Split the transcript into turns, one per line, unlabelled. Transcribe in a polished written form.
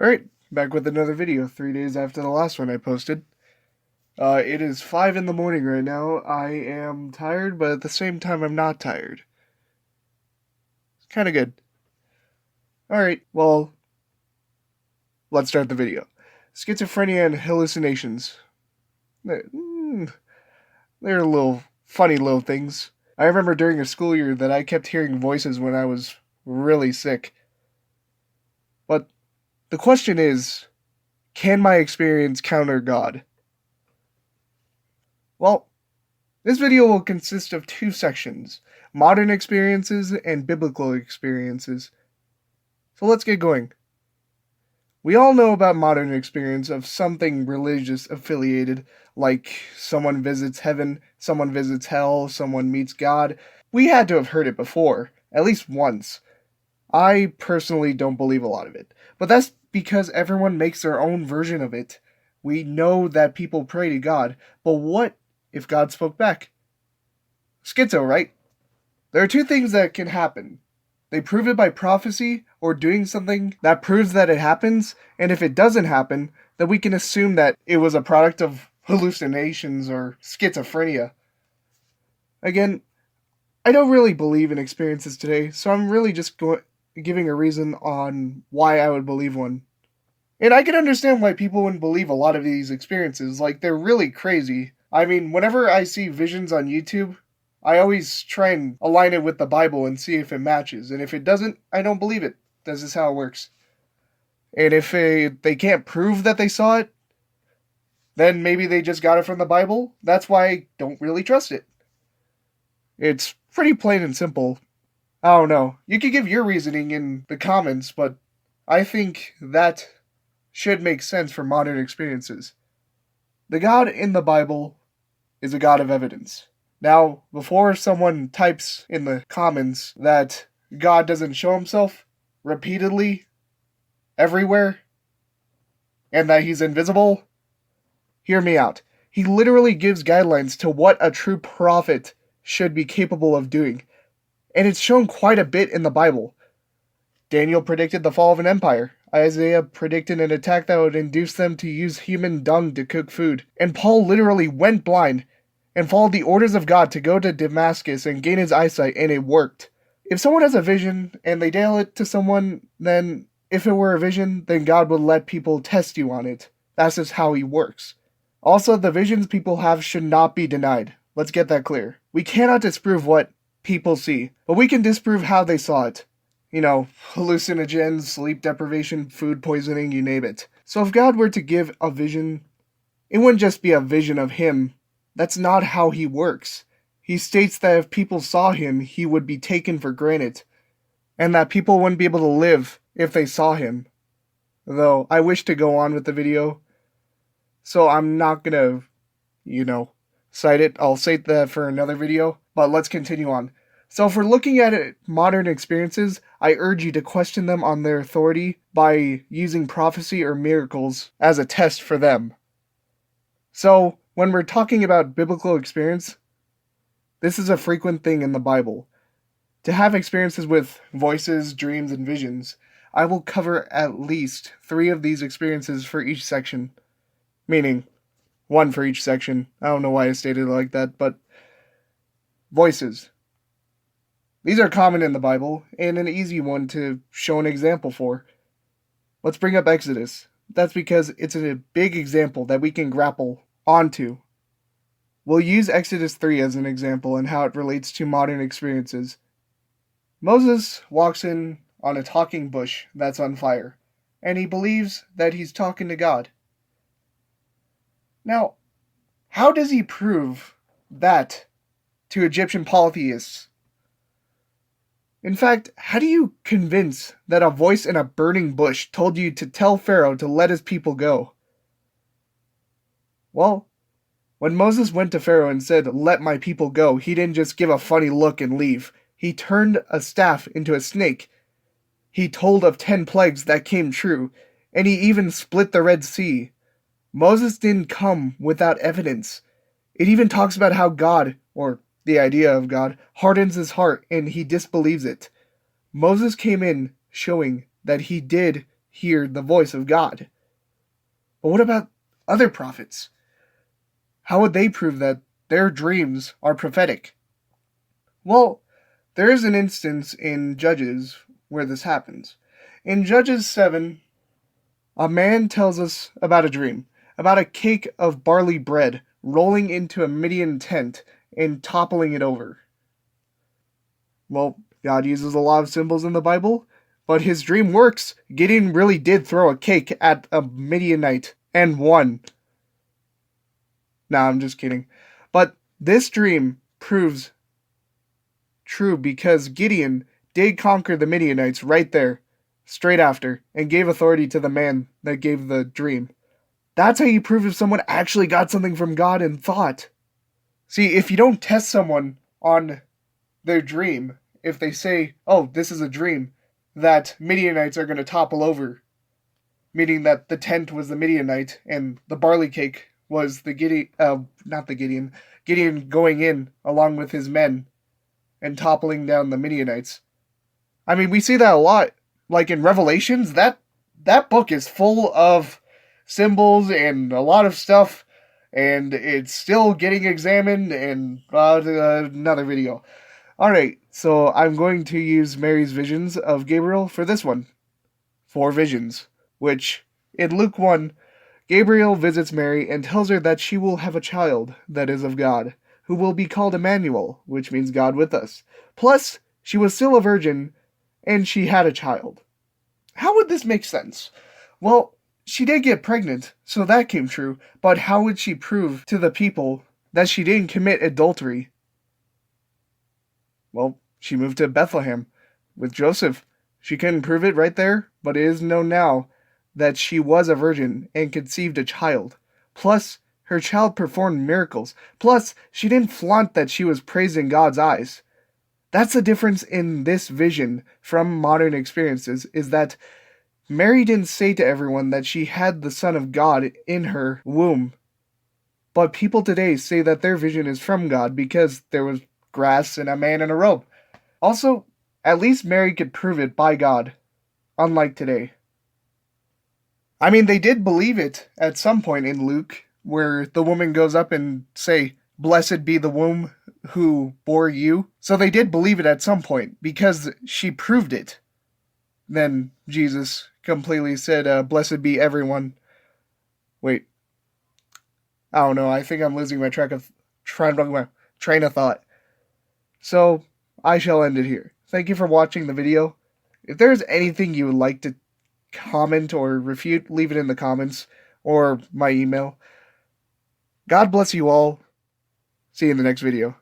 Alright, back with another video, 3 days after the last one I posted. It is 5 in the morning right now. I am tired, but at the same time I'm not tired. It's kinda good. Alright, well, let's start the video. Schizophrenia and hallucinations. They're little funny little things. I remember during a school year that I kept hearing voices when I was really sick. But the question is, can my experience counter God? Well, this video will consist of 2 sections, modern experiences and biblical experiences. So let's get going. We all know about modern experience of something religious affiliated, like someone visits heaven, someone visits hell, someone meets God. We had to have heard it before, at least once. I personally don't believe a lot of it, but that's because everyone makes their own version of it. We know that people pray to God, but what if God spoke back? Schizo, right? There are 2 things that can happen. They prove it by prophecy or doing something that proves that it happens, and if it doesn't happen, then we can assume that it was a product of hallucinations or schizophrenia. Again, I don't really believe in experiences today, so I'm really just giving a reason on why I would believe one. And I can understand why people wouldn't believe a lot of these experiences, like they're really crazy. I mean, whenever I see visions on YouTube, I always try and align it with the Bible and see if it matches. And if it doesn't, I don't believe it. This is how it works. And if they can't prove that they saw it, then maybe they just got it from the Bible. That's why I don't really trust it. It's pretty plain and simple. I don't know. You could give your reasoning in the comments, but I think that should make sense for modern experiences. The God in the Bible is a God of evidence. Now, before someone types in the comments that God doesn't show himself repeatedly, everywhere, and that he's invisible, hear me out. He literally gives guidelines to what a true prophet should be capable of doing, and it's shown quite a bit in the Bible. Daniel predicted the fall of an empire. Isaiah predicted an attack that would induce them to use human dung to cook food. And Paul literally went blind and followed the orders of God to go to Damascus and gain his eyesight, and it worked. If someone has a vision and they tell it to someone, then if it were a vision, then God would let people test you on it. That's just how he works. Also, the visions people have should not be denied. Let's get that clear. We cannot disprove what people see, but we can disprove how they saw it. Hallucinogens, sleep deprivation, food poisoning, you name it. So if God were to give a vision, it wouldn't just be a vision of him. That's not how he works. He states that if people saw him, he would be taken for granted, and that people wouldn't be able to live if they saw him. Though, I wish to go on with the video, so I'm not gonna, cite it. I'll cite that for another video, but let's continue on. So if we're looking at modern experiences, I urge you to question them on their authority by using prophecy or miracles as a test for them. So, when we're talking about biblical experience, this is a frequent thing in the Bible. To have experiences with voices, dreams, and visions, I will cover at least 3 of these experiences for each section. Meaning, 1 for each section. I don't know why I stated it like that, but voices. These are common in the Bible, and an easy one to show an example for. Let's bring up Exodus. That's because it's a big example that we can grapple onto. We'll use Exodus 3 as an example and how it relates to modern experiences. Moses walks in on a talking bush that's on fire, and he believes that he's talking to God. Now, how does he prove that to Egyptian polytheists? In fact, how do you convince that a voice in a burning bush told you to tell Pharaoh to let his people go? Well, when Moses went to Pharaoh and said, "Let my people go," he didn't just give a funny look and leave. He turned a staff into a snake. He told of 10 plagues that came true, and he even split the Red Sea. Moses didn't come without evidence. It even talks about how God, or the idea of God, hardens his heart and he disbelieves it. Moses came in showing that he did hear the voice of God. But what about other prophets? How would they prove that their dreams are prophetic? Well, there is an instance in Judges where this happens. In Judges 7, a man tells us about a dream, about a cake of barley bread rolling into a Midian tent and toppling it over. Well, God uses a lot of symbols in the Bible, but his dream works. Gideon really did throw a cake at a Midianite and won. Nah, I'm just kidding. But this dream proves true because Gideon did conquer the Midianites right there, straight after, and gave authority to the man that gave the dream. That's how you prove if someone actually got something from God and thought. See, if you don't test someone on their dream, if they say, oh, this is a dream, that Midianites are going to topple over, meaning that the tent was the Midianite and the barley cake was the Gideon going in along with his men and toppling down the Midianites. I mean, we see that a lot. Like in Revelations, that book is full of symbols and a lot of stuff, and it's still getting examined, and another video. Alright, so I'm going to use Mary's visions of Gabriel for this one. 4 visions, which, in Luke 1, Gabriel visits Mary and tells her that she will have a child that is of God, who will be called Emmanuel, which means God with us. Plus, she was still a virgin, and she had a child. How would this make sense? Well, she did get pregnant, so that came true, but how would she prove to the people that she didn't commit adultery? Well, she moved to Bethlehem with Joseph. She couldn't prove it right there, but it is known now that she was a virgin and conceived a child. Plus, her child performed miracles. Plus, she didn't flaunt that she was praised in God's eyes. That's the difference in this vision from modern experiences, is that Mary didn't say to everyone that she had the Son of God in her womb. But people today say that their vision is from God because there was grass and a man in a robe. Also, at least Mary could prove it by God, unlike today. I mean, they did believe it at some point in Luke, where the woman goes up and say, "Blessed be the womb who bore you." So they did believe it at some point, because she proved it. Then Jesus completely said, "Blessed be everyone." Wait. I don't know, I think I'm losing my train of thought. So, I shall end it here. Thank you for watching the video. If there's anything you would like to comment or refute, leave it in the comments or my email. God bless you all. See you in the next video.